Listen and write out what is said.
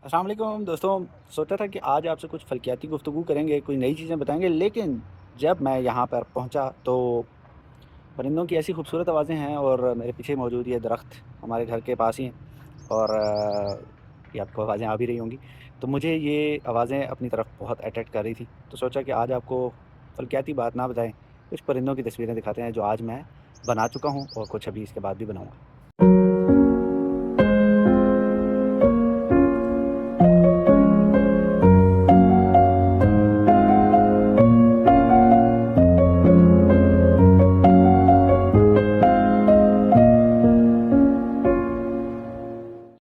अस्सलाम वालेकुम दोस्तों। सोचा था कि आज आपसे कुछ फ़ल्कियाती गुफ्तगू करेंगे, कोई नई चीज़ें बताएँगे, लेकिन जब मैं यहाँ पर पहुँचा तो परिंदों की ऐसी खूबसूरत आवाज़ें हैं और मेरे पीछे मौजूद ये दरख़्त हमारे घर के पास ही हैं और ये आपको आवाज़ें आ भी रही होंगी। तो मुझे ये आवाज़ें अपनी तरफ बहुत अट्रैक्ट कर रही थी, तो सोचा कि आज आपको फ़ल्कियाती बात ना बताएँ, कुछ परिंदों की तस्वीरें दिखाते हैं जो आज मैं बना चुका हूँ और कुछ अभी इसके बाद भी बनाऊँगा।